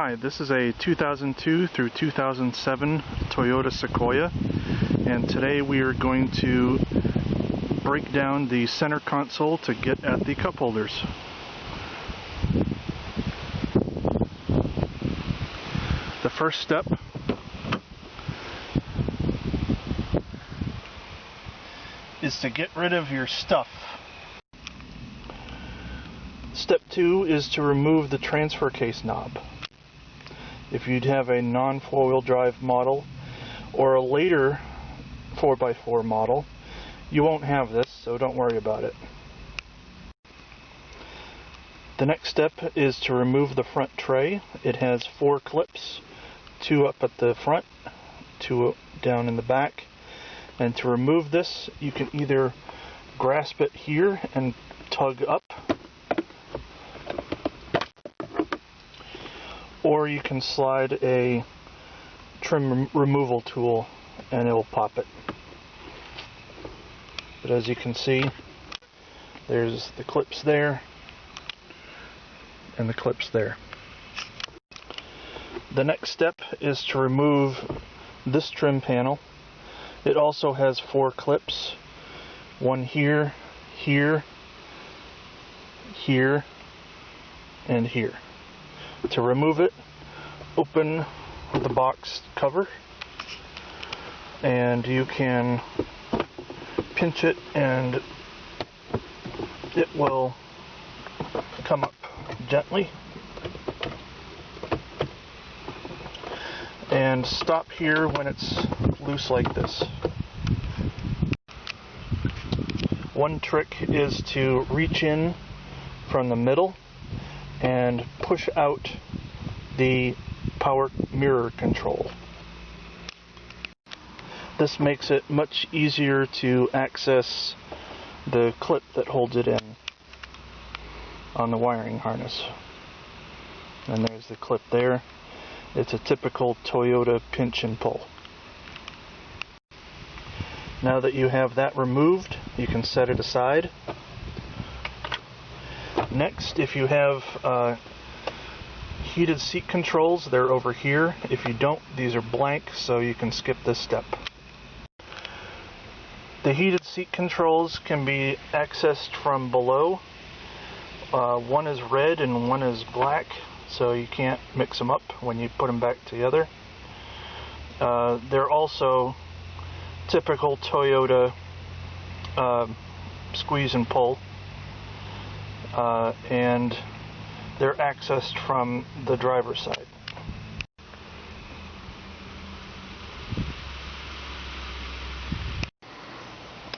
Hi, this is a 2002 through 2007 Toyota Sequoia, and today we are going to break down the center console to get at the cup holders. The first step is to get rid of your stuff. Step 2 is to remove the transfer case knob. If you'd have a non-4-wheel drive model or a later 4x4 model, you won't have this, so don't worry about it. The next step is to remove the front tray. It has 4 clips, 2 up at the front, 2 down in the back. And to remove this, you can either grasp it here and tug up, or you can slide a trim removal tool and it will pop it. But as you can see, there's the clips there and the clips there. The next step is to remove this trim panel. It also has 4 clips, one here, here, here, and here. To remove it, open the box cover and you can pinch it and it will come up gently. And stop here when it's loose like this. One trick is to reach in from the middle and push out the power mirror control. This makes it much easier to access the clip that holds it in on the wiring harness. And there's the clip there. It's a typical Toyota pinch and pull. Now that you have that removed, you can set it aside. Next, if you have heated seat controls, they're over here. If you don't, these are blank, so you can skip this step. The heated seat controls can be accessed from below. One is red and one is black, so you can't mix them up when you put them back together. They're also typical Toyota squeeze and pull, and they're accessed from the driver's side.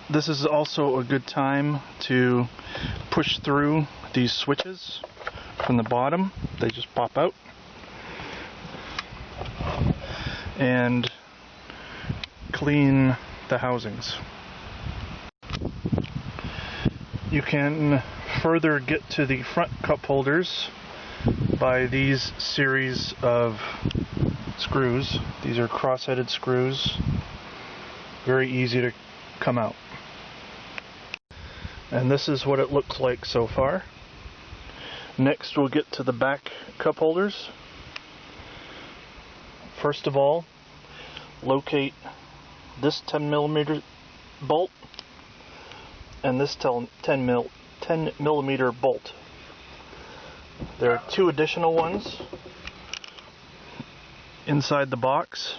This is also a good time to push through these switches from the bottom. They just pop out. And clean the housings. You can further get to the front cup holders by these series of screws. These are cross-headed screws. Very easy to come out. And this is what it looks like so far. Next we'll get to the back cup holders. First of all, locate this 10mm bolt and this 10 millimeter bolt. There are 2 additional ones inside the box.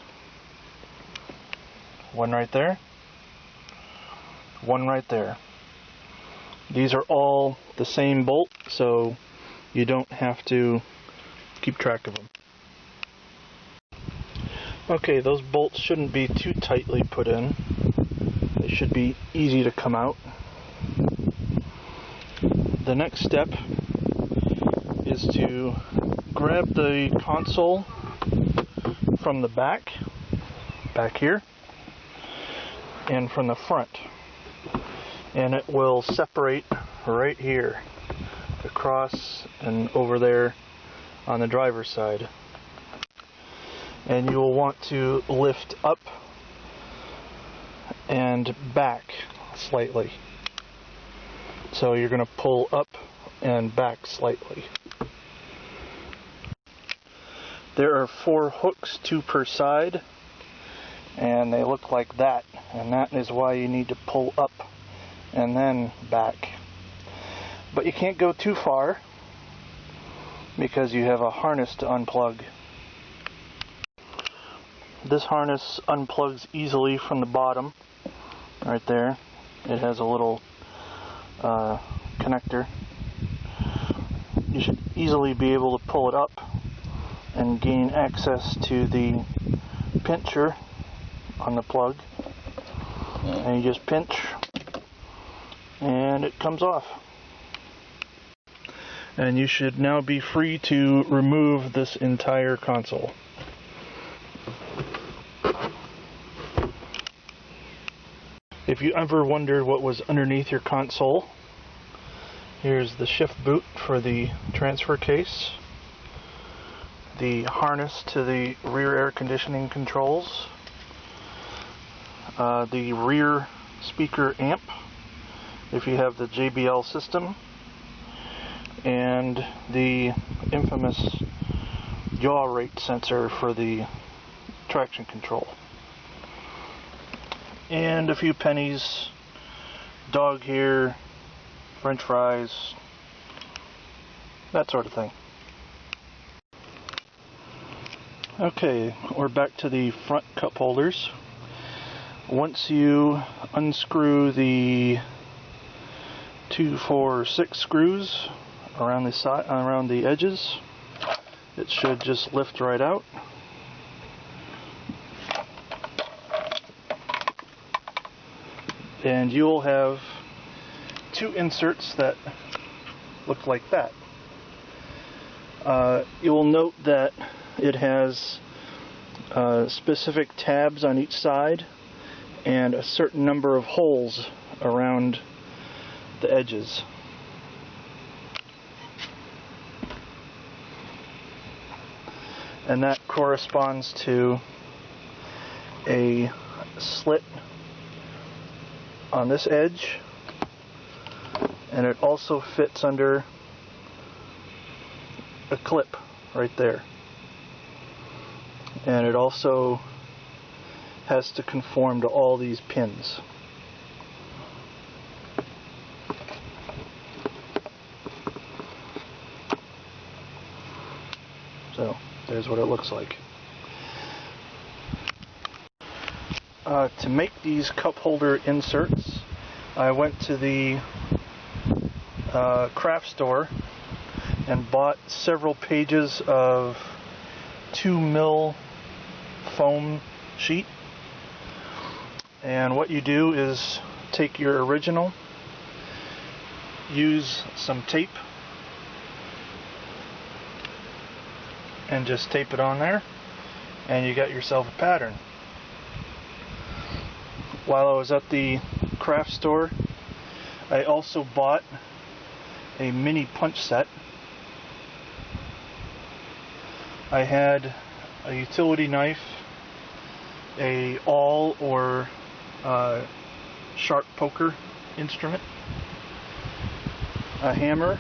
One right there, one right there. These are all the same bolt, so you don't have to keep track of them. Okay, those bolts shouldn't be too tightly put in. They should be easy to come out. The next step is to grab the console from the back here, and from the front. And it will separate right here, across and over there on the driver's side. And you will want to lift up and back slightly. So you're going to pull up and back slightly. There are 4 hooks, 2 per side, and they look like that, and that is why you need to pull up and then back. But you can't go too far because you have a harness to unplug. This harness unplugs easily from the bottom, right there. It has a little connector. You should easily be able to pull it up and gain access to the pincher on the plug. And you just pinch and it comes off. And you should now be free to remove this entire console. If you ever wondered what was underneath your console, here's the shift boot for the transfer case, the harness to the rear air conditioning controls, the rear speaker amp if you have the JBL system, and the infamous yaw rate sensor for the traction control. And a few pennies, dog hair, French fries, that sort of thing. Okay, we're back to the front cup holders. Once you unscrew the 2, 4, 6 screws around the side, around the edges, it should just lift right out. And you will have 2 inserts that look like that. You will note that it has specific tabs on each side and a certain number of holes around the edges. And that corresponds to a slit on this edge, and it also fits under a clip right there. And it also has to conform to all these pins. So there's what it looks like. To make these cup holder inserts, I went to the craft store and bought several pages of 2mm foam sheet. And what you do is take your original, use some tape, and just tape it on there, and you got yourself a pattern. While I was at the craft store, I also bought a mini punch set. I had a utility knife, a awl or sharp poker instrument, a hammer,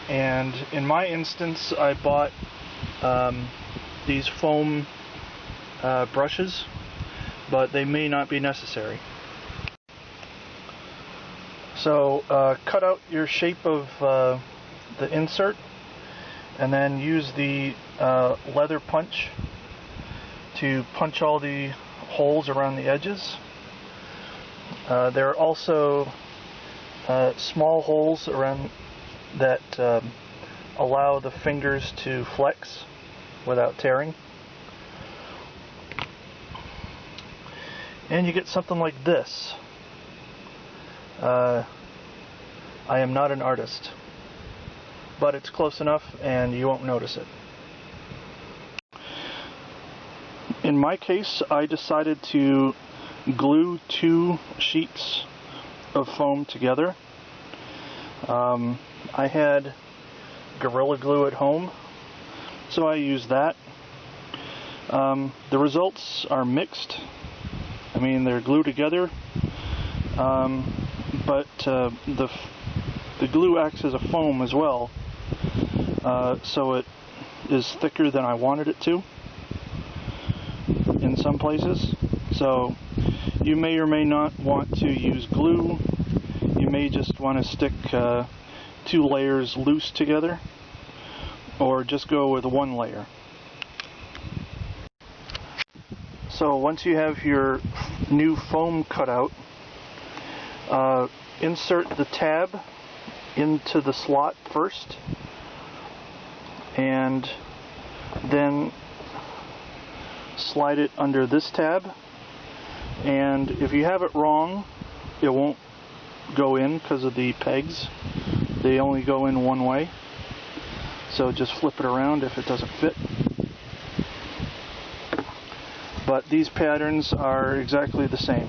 and in my instance I bought these foam brushes, but they may not be necessary. So cut out your shape of the insert and then use the leather punch to punch all the holes around the edges. There are also small holes around that allow the fingers to flex without tearing. And you get something like this. I am not an artist, but it's close enough and you won't notice it. In my case, I decided to glue 2 sheets of foam together. I had Gorilla Glue at home, so I used that. The results are mixed. I mean, they're glued together, but the glue acts as a foam as well, so it is thicker than I wanted it to in some places. So you may or may not want to use glue. You may just want to stick 2 layers loose together, or just go with 1 layer. So once you have your new foam cut out, insert the tab into the slot first, and then slide it under this tab. And if you have it wrong, it won't go in because of the pegs. They only go in one way. So just flip it around if it doesn't fit. But these patterns are exactly the same.